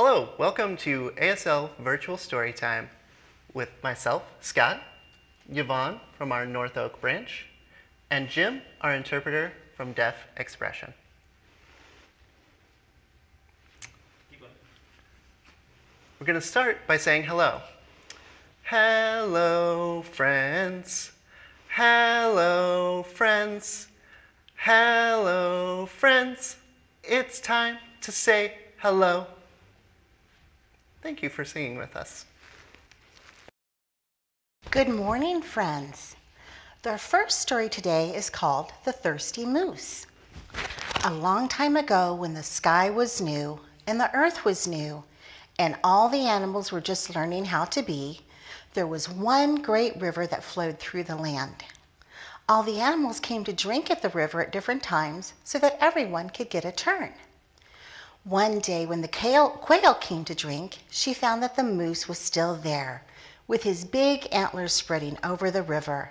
Hello, welcome to ASL Virtual Storytime with myself, Scott, Yvonne from our North Oak branch, and Jim, our interpreter from Deaf Expression. We're going to start by saying hello. Hello, friends. Hello, friends. Hello, friends. It's time to say hello. Thank you for singing with us. Good morning, friends. Our first story today is called The Thirsty Moose. A long time ago, when the sky was new and the earth was new and all the animals were just learning how to be, there was one great river that flowed through the land. All the animals came to drink at the river at different times so that everyone could get a turn. One day when the quail came to drink, she found that the moose was still there, with his big antlers spreading over the river.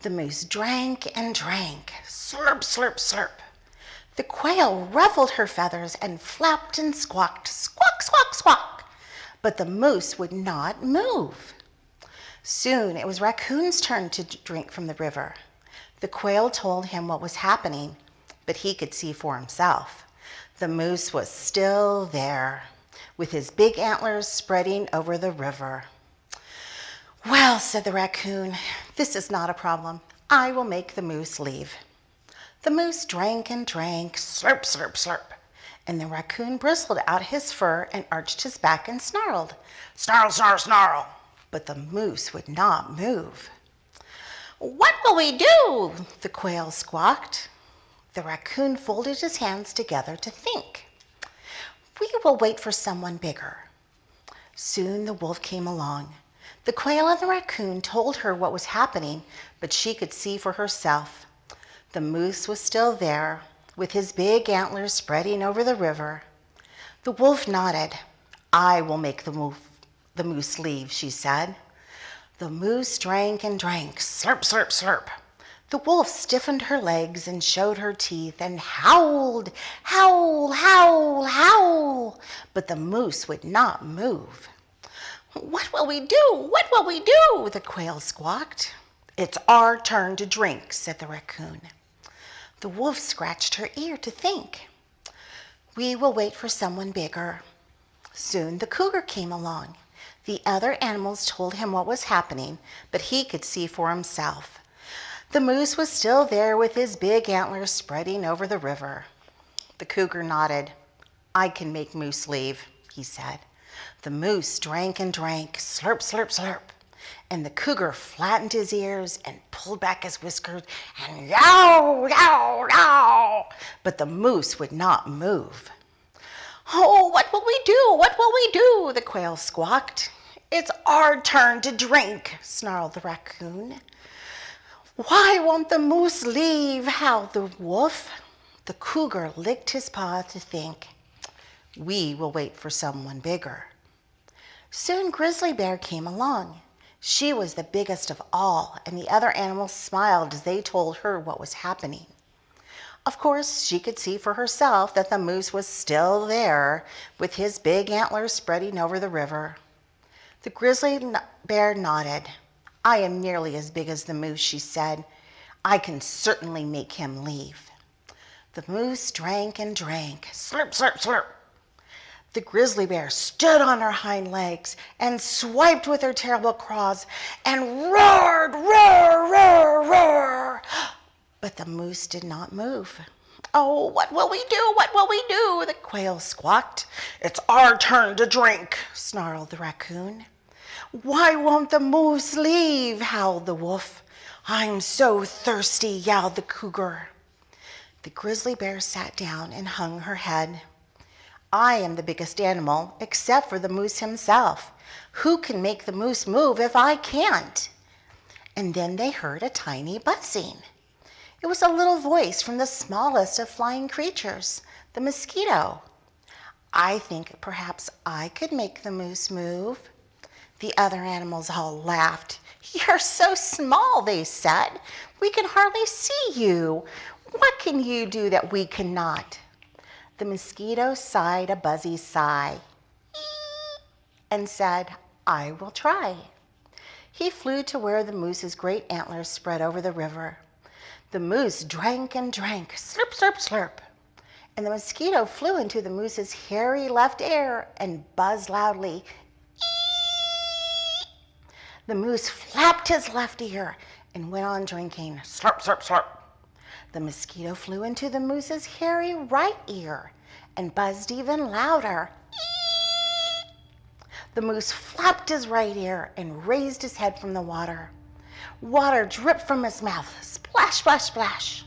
The moose drank and drank, slurp, slurp, slurp. The quail ruffled her feathers and flapped and squawked, squawk, squawk, squawk. But the moose would not move. Soon it was Raccoon's turn to drink from the river. The quail told him what was happening, but he could see for himself. The moose was still there, with his big antlers spreading over the river. Well, said the raccoon, this is not a problem. I will make the moose leave. The moose drank and drank, slurp, slurp, slurp. And the raccoon bristled out his fur and arched his back and snarled, snarl, snarl, snarl. But the moose would not move. What will we do? The quail squawked. The raccoon folded his hands together to think. We will wait for someone bigger. Soon the wolf came along. The quail and the raccoon told her what was happening, but she could see for herself. The moose was still there, with his big antlers spreading over the river. The wolf nodded. I will make the moose leave, she said. The moose drank and drank, slurp, slurp, slurp. The wolf stiffened her legs and showed her teeth and howled, howl, howl, howl. But the moose would not move. What will we do? What will we do? The quail squawked. It's our turn to drink, said the raccoon. The wolf scratched her ear to think. We will wait for someone bigger. Soon the cougar came along. The other animals told him what was happening, but he could see for himself. The moose was still there with his big antlers spreading over the river. The cougar nodded. I can make moose leave, he said. The moose drank and drank, slurp, slurp, slurp. And the cougar flattened his ears and pulled back his whiskers and yow, yow, yow. But the moose would not move. Oh, what will we do? What will we do? The quail squawked. It's our turn to drink, snarled the raccoon. Why won't the moose leave? Howled the wolf. The cougar licked his paw to think. We will wait for someone bigger. Soon Grizzly Bear came along. She was the biggest of all, and the other animals smiled as they told her what was happening. Of course, she could see for herself that the moose was still there, with his big antlers spreading over the river. The Grizzly Bear nodded. I am nearly as big as the moose, she said. I can certainly make him leave. The moose drank and drank, slurp, slurp, slurp. The grizzly bear stood on her hind legs and swiped with her terrible claws and roared, roar, roar, roar. But the moose did not move. Oh, what will we do? What will we do? The quail squawked. It's our turn to drink, snarled the raccoon. Why won't the moose leave? Howled the wolf. I'm so thirsty, yowled the cougar. The grizzly bear sat down and hung her head. I am the biggest animal, except for the moose himself. Who can make the moose move if I can't? And then they heard a tiny buzzing. It was a little voice from the smallest of flying creatures, the mosquito. I think perhaps I could make the moose move. The other animals all laughed. You're so small, they said. We can hardly see you. What can you do that we cannot? The mosquito sighed a buzzy sigh. and said, "I will try." He flew to where the moose's great antlers spread over the river. The moose drank and drank, slurp, slurp, slurp. And the mosquito flew into the moose's hairy left ear and buzzed loudly. Eee! The moose flapped his left ear and went on drinking, slurp, slurp, slurp. The mosquito flew into the moose's hairy right ear and buzzed even louder. Eee! The moose flapped his right ear and raised his head from the water. Water dripped from his mouth, splash, splash, splash.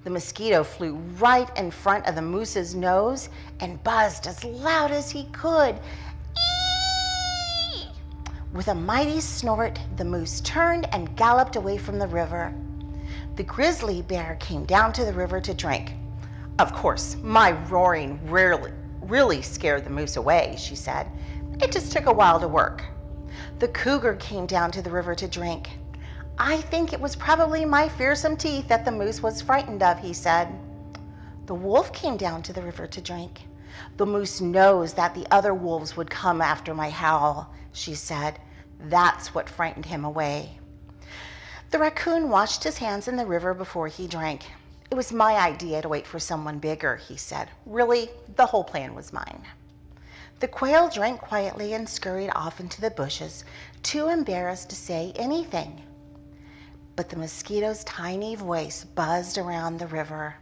The mosquito flew right in front of the moose's nose and buzzed as loud as he could. Eee! With a mighty snort, the moose turned and galloped away from the river. The grizzly bear came down to the river to drink. "Of course, my roaring really scared the moose away," she said. "It just took a while to work." The cougar came down to the river to drink. "I think it was probably my fearsome teeth that the moose was frightened of," he said. The wolf came down to the river to drink. "The moose knows that the other wolves would come after my howl," she said. "That's what frightened him away." The raccoon washed his hands in the river before he drank. "It was my idea to wait for someone bigger," he said. "Really, the whole plan was mine." The quail drank quietly and scurried off into the bushes, too embarrassed to say anything. But the mosquito's tiny voice buzzed around the river.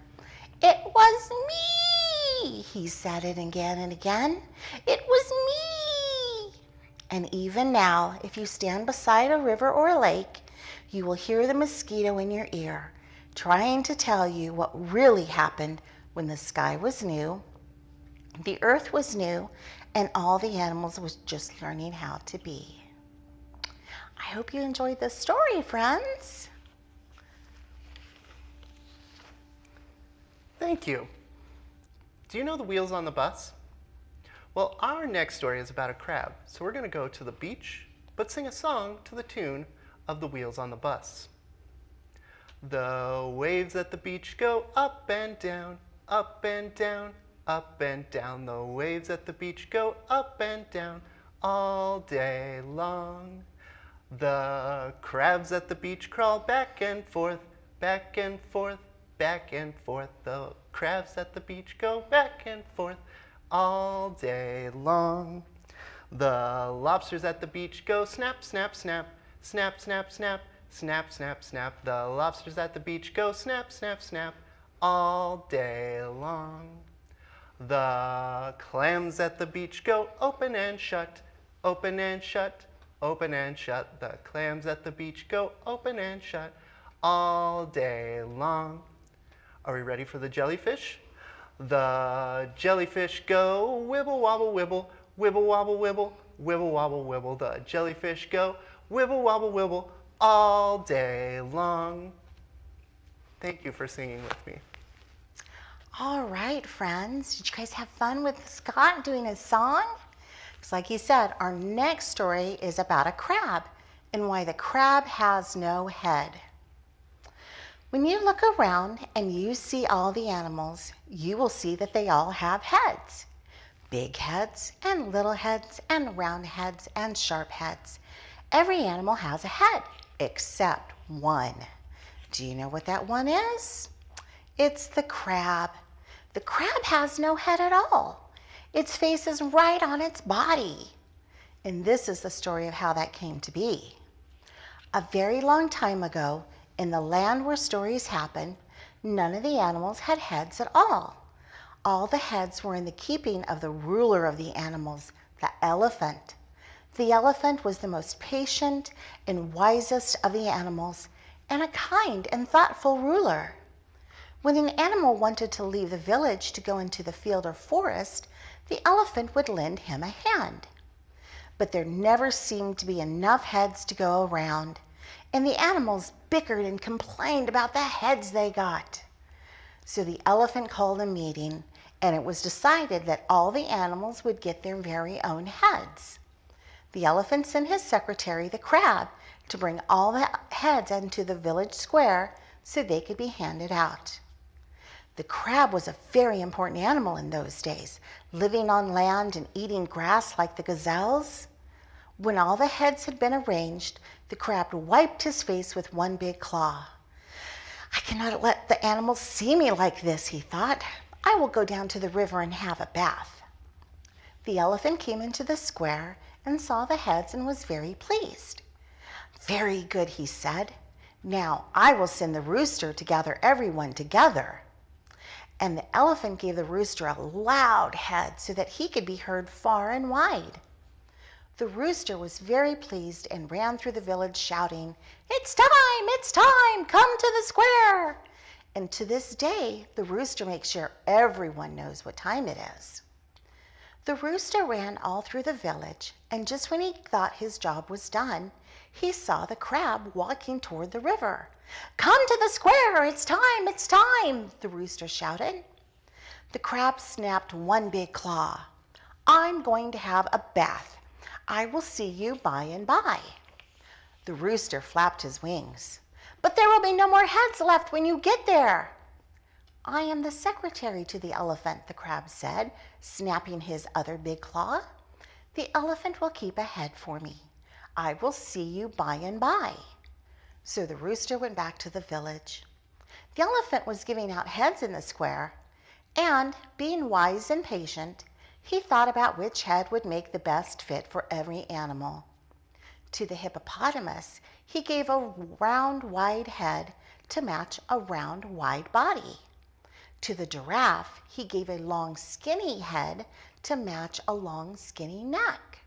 "It was me!" he said it again and again. "It was me!" And even now, if you stand beside a river or a lake, you will hear the mosquito in your ear, trying to tell you what really happened when the sky was new, the earth was new, and all the animals was just learning how to be. I hope you enjoyed this story, friends. Thank you. Do you know the wheels on the bus? Well, our next story is about a crab, so we're going to go to the beach, but sing a song to the tune of the wheels on the bus. The waves at the beach go up and down, up and down, up and down. The waves at the beach go up and down all day long. The crabs at the beach crawl back and forth, back and forth, back and forth. The crabs at the beach go back and forth all day long. The lobsters at the beach go snap, snap, snap, snap, snap, snap, snap, snap, snap. The lobsters at the beach go snap, snap, snap all day long. The clams at the beach go open and shut, open and shut, open and shut. The clams at the beach go open and shut all day long. Are we ready for the jellyfish? The jellyfish go wibble wobble wibble, wibble wobble wibble, wibble wobble wibble. The jellyfish go wibble wobble wibble all day long. Thank you for singing with me. All right, friends. Did you guys have fun with Scott doing his song? Just like he said, our next story is about a crab and why the crab has no head. When you look around and you see all the animals, you will see that they all have heads. Big heads and little heads and round heads and sharp heads. Every animal has a head except one. Do you know what that one is? It's the crab. The crab has no head at all. Its face is right on its body. And this is the story of how that came to be. A very long time ago, in the land where stories happen, none of the animals had heads at all. All the heads were in the keeping of the ruler of the animals, the elephant. The elephant was the most patient and wisest of the animals, and a kind and thoughtful ruler. When an animal wanted to leave the village to go into the field or forest, the elephant would lend him a hand. But there never seemed to be enough heads to go around, and the animals bickered and complained about the heads they got. So the elephant called a meeting, and it was decided that all the animals would get their very own heads. The elephant sent his secretary, the crab, to bring all the heads into the village square so they could be handed out. The crab was a very important animal in those days, living on land and eating grass like the gazelles. When all the heads had been arranged, the crab wiped his face with one big claw. I cannot let the animals see me like this, he thought. I will go down to the river and have a bath. The elephant came into the square and saw the heads and was very pleased. Very good, he said. Now I will send the rooster to gather everyone together. And the elephant gave the rooster a loud head so that he could be heard far and wide. The rooster was very pleased and ran through the village shouting, "It's time, come to the square." And to this day, the rooster makes sure everyone knows what time it is. The rooster ran all through the village, and just when he thought his job was done, he saw the crab walking toward the river. "Come to the square, it's time, the rooster shouted. The crab snapped one big claw. "I'm going to have a bath. I will see you by and by." The rooster flapped his wings. "But there will be no more heads left when you get there." "I am the secretary to the elephant," the crab said, snapping his other big claw. "The elephant will keep a head for me. I will see you by and by." So the rooster went back to the village. The elephant was giving out heads in the square, and being wise and patient, he thought about which head would make the best fit for every animal. To the hippopotamus, he gave a round, wide head to match a round, wide body. To the giraffe, he gave a long, skinny head to match a long, skinny neck.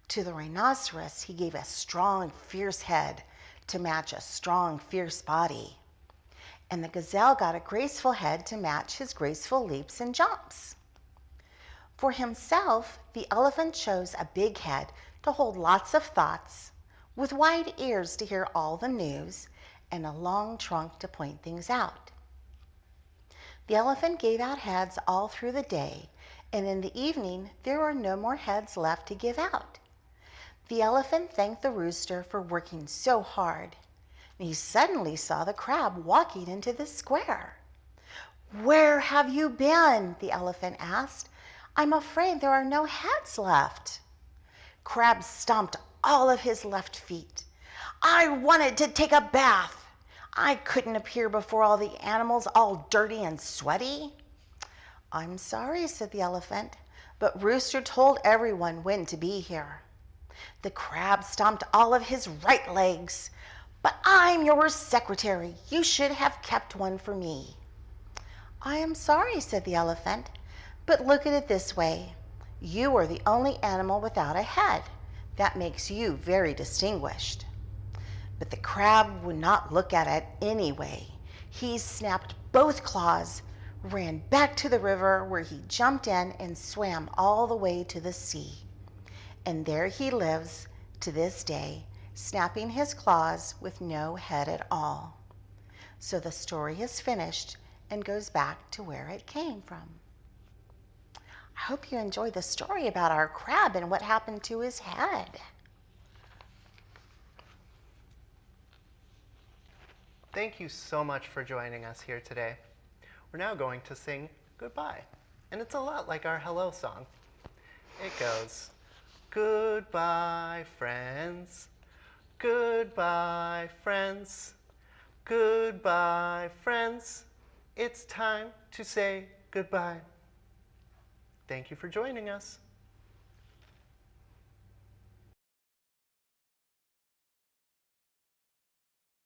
To the rhinoceros, he gave a strong, fierce head to match a strong, fierce body. And the gazelle got a graceful head to match his graceful leaps and jumps. For himself, the elephant chose a big head to hold lots of thoughts, with wide ears to hear all the news, and a long trunk to point things out. The elephant gave out heads all through the day, and in the evening there were no more heads left to give out. The elephant thanked the rooster for working so hard, and he suddenly saw the crab walking into the square. "Where have you been?" the elephant asked. "I'm afraid there are no heads left." Crab stomped all of his left feet. "I wanted to take a bath. I couldn't appear before all the animals all dirty and sweaty." "I'm sorry," said the elephant, "but Rooster told everyone when to be here." The crab stomped all of his right legs. "But I'm your secretary. You should have kept one for me." "I am sorry," said the elephant, "but look at it this way. You are the only animal without a head. That makes you very distinguished." But the crab would not look at it anyway. He snapped both claws, ran back to the river where he jumped in and swam all the way to the sea. And there he lives to this day, snapping his claws with no head at all. So the story is finished and goes back to where it came from. I hope you enjoyed the story about our crab and what happened to his head. Thank you so much for joining us here today. We're now going to sing goodbye, and it's a lot like our hello song. It goes, "Goodbye, friends. Goodbye, friends. Goodbye, friends. It's time to say goodbye." Thank you for joining us.